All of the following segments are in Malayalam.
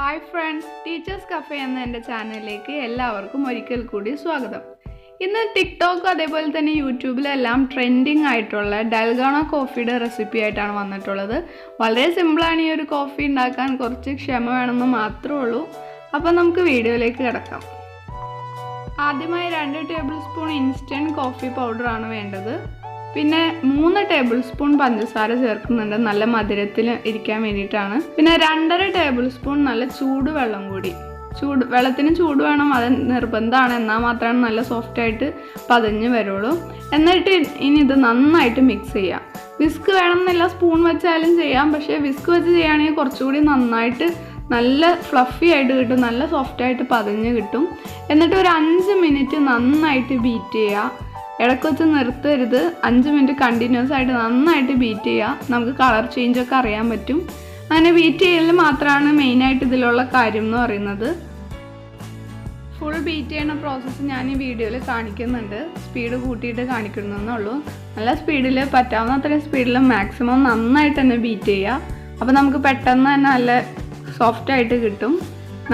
Hi friends, Teachers Café എന്ന എൻ്റെ ചാനലിലേക്ക് എല്ലാവർക്കും ഒരിക്കൽ കൂടി സ്വാഗതം. ഇന്ന് ടിക്ടോക്ക് അതേപോലെ തന്നെ യൂട്യൂബിലെല്ലാം ട്രെൻഡിങ് ആയിട്ടുള്ള ഡൽഗോണ കോഫിയുടെ റെസിപ്പി ആയിട്ടാണ് വന്നിട്ടുള്ളത്. വളരെ സിമ്പിളാണ് ഈ ഒരു കോഫി ഉണ്ടാക്കാൻ, കുറച്ച് ക്ഷമ വേണമെന്ന് മാത്രമേ ഉള്ളൂ. അപ്പോൾ നമുക്ക് വീഡിയോയിലേക്ക് കിടക്കാം. ആദ്യമായി 2 ടേബിൾ സ്പൂൺ ഇൻസ്റ്റൻറ്റ് കോഫി പൗഡറാണ് വേണ്ടത്. പിന്നെ 3 ടേബിൾ സ്പൂൺ പഞ്ചസാര ചേർക്കുന്നുണ്ട്, നല്ല മധുരത്തിൽ ഇരിക്കാൻ വേണ്ടിയിട്ടാണ്. പിന്നെ 2.5 ടേബിൾ സ്പൂൺ നല്ല ചൂടുവെള്ളം കൂടി. വെള്ളത്തിന് ചൂട് വേണം, അത് നിർബന്ധമാണ്. എന്നാൽ മാത്രമാണ് നല്ല സോഫ്റ്റായിട്ട് പതഞ്ഞ് വരുള്ളൂ. എന്നിട്ട് ഇനി ഇത് നന്നായിട്ട് മിക്സ് ചെയ്യാം. വിസ്ക് വേണമെന്നില്ല, സ്പൂൺ വെച്ചാലും ചെയ്യാം. പക്ഷേ വിസ്ക് വെച്ച് ചെയ്യുകയാണെങ്കിൽ കുറച്ചുകൂടി നന്നായിട്ട് നല്ല ഫ്ലഫി ആയിട്ട് കിട്ടും, നല്ല സോഫ്റ്റായിട്ട് പതഞ്ഞ് കിട്ടും. എന്നിട്ട് ഒരു 5 മിനിറ്റ് നന്നായിട്ട് ബീറ്റ് ചെയ്യുക. ഇടയ്ക്ക് വെച്ച് നിർത്തരുത്. 5 മിനിറ്റ് കണ്ടിന്യൂസ് ആയിട്ട് നന്നായിട്ട് ബീറ്റ് ചെയ്യുക. നമുക്ക് കളർ ചേഞ്ചൊക്കെ അറിയാൻ പറ്റും. അങ്ങനെ ബീറ്റ് ചെയ്യൽ മാത്രമാണ് മെയിനായിട്ട് ഇതിലുള്ള കാര്യം എന്ന് പറയുന്നത്. ഫുൾ ബീറ്റ് ചെയ്യുന്ന പ്രോസസ്സ് ഞാൻ ഈ വീഡിയോയിൽ കാണിക്കുന്നുണ്ട്. സ്പീഡ് കൂട്ടിയിട്ട് കാണിക്കുന്നതെന്നേ ഉള്ളൂ. നല്ല സ്പീഡിൽ, പറ്റാവുന്ന അത്രയും സ്പീഡിൽ മാക്സിമം നന്നായിട്ട് തന്നെ ബീറ്റ് ചെയ്യുക. അപ്പോൾ നമുക്ക് പെട്ടെന്ന് തന്നെ നല്ല സോഫ്റ്റായിട്ട് കിട്ടും,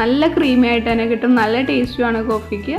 നല്ല ക്രീമി ആയിട്ട് തന്നെ കിട്ടും, നല്ല ടേസ്റ്റുമാണ് കോഫിക്ക്.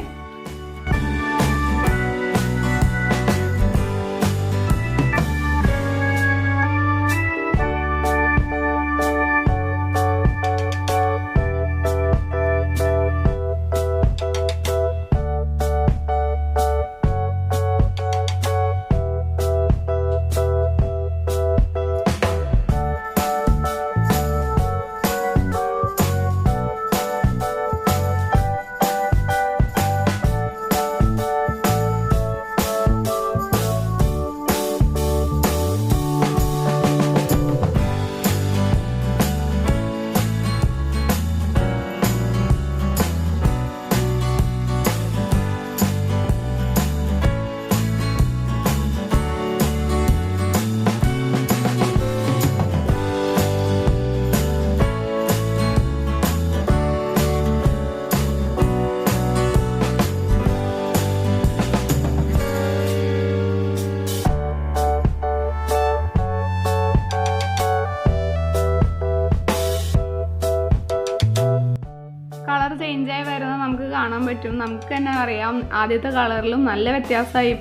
കളർ ചേഞ്ചായി വരുന്നത് നമുക്ക് കാണാൻ പറ്റും. നമുക്ക് തന്നെ അറിയാം, ആദ്യത്തെ കളറിലും നല്ല വ്യത്യാസമായി.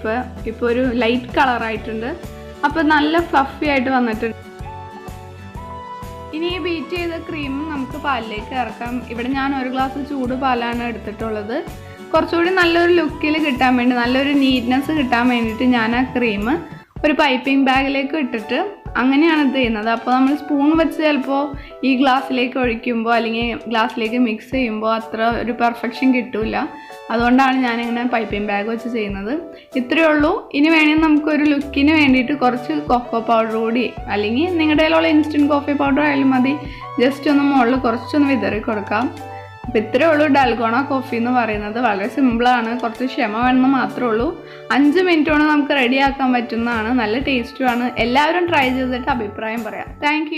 ഇപ്പോൾ ഒരു ലൈറ്റ് കളറായിട്ടുണ്ട്. അപ്പോൾ നല്ല ഫ്ലഫി ആയിട്ട് വന്നിട്ടുണ്ട്. ഇനി ഈ ബീറ്റ് ചെയ്ത ക്രീം നമുക്ക് പാലിലേക്ക് ഇറക്കാം. ഇവിടെ ഞാൻ 1 ഗ്ലാസ് ചൂട് പാലാണ് എടുത്തിട്ടുള്ളത്. കുറച്ചുകൂടി നല്ലൊരു ലുക്കിൽ കിട്ടാൻ വേണ്ടി, നല്ലൊരു നീറ്റ്നെസ് കിട്ടാൻ വേണ്ടിയിട്ട് ഞാൻ ആ ക്രീം ഒരു പൈപ്പിംഗ് ബാഗിലേക്ക് ഇട്ടിട്ട് അങ്ങനെയാണ് ഇത് ചെയ്യുന്നത്. അപ്പോൾ നമ്മൾ സ്പൂൺ വെച്ച് ചിലപ്പോൾ ഈ ഗ്ലാസ്സിലേക്ക് ഒഴിക്കുമ്പോൾ അല്ലെങ്കിൽ ഗ്ലാസ്സിലേക്ക് മിക്സ് ചെയ്യുമ്പോൾ അത്ര ഒരു പെർഫെക്ഷൻ കിട്ടില്ല. അതുകൊണ്ടാണ് ഞാനിങ്ങനെ പൈപ്പിംഗ് ബാഗ് വെച്ച് ചെയ്യുന്നത്. ഇത്രയേ ഉള്ളൂ. ഇനി വേണമെങ്കിൽ നമുക്കൊരു ലുക്കിന് വേണ്ടിയിട്ട് കുറച്ച് കൊക്കോ പൗഡർ കൂടി, അല്ലെങ്കിൽ നിങ്ങളുടെ കയ്യിലുള്ള ഇൻസ്റ്റൻറ്റ് കോഫി പൗഡർ ആയാലും മതി, ജസ്റ്റ് ഒന്ന് മുകളിൽ കുറച്ചൊന്ന് വിതറി കൊടുക്കാം. അപ്പോൾ ഇത്രയേ ഉള്ളൂ ഡൽഗോണ കോഫി എന്ന് പറയുന്നത്. വളരെ സിമ്പിളാണ്, കുറച്ച് ക്ഷമ വേണമെന്ന് മാത്രമേ ഉള്ളൂ. 5 മിനിറ്റ് കൊണ്ട് നമുക്ക് റെഡിയാക്കാൻ പറ്റുന്നതാണ്. നല്ല ടേസ്റ്റുമാണ്. എല്ലാവരും ട്രൈ ചെയ്തിട്ട് അഭിപ്രായം പറയാം. താങ്ക്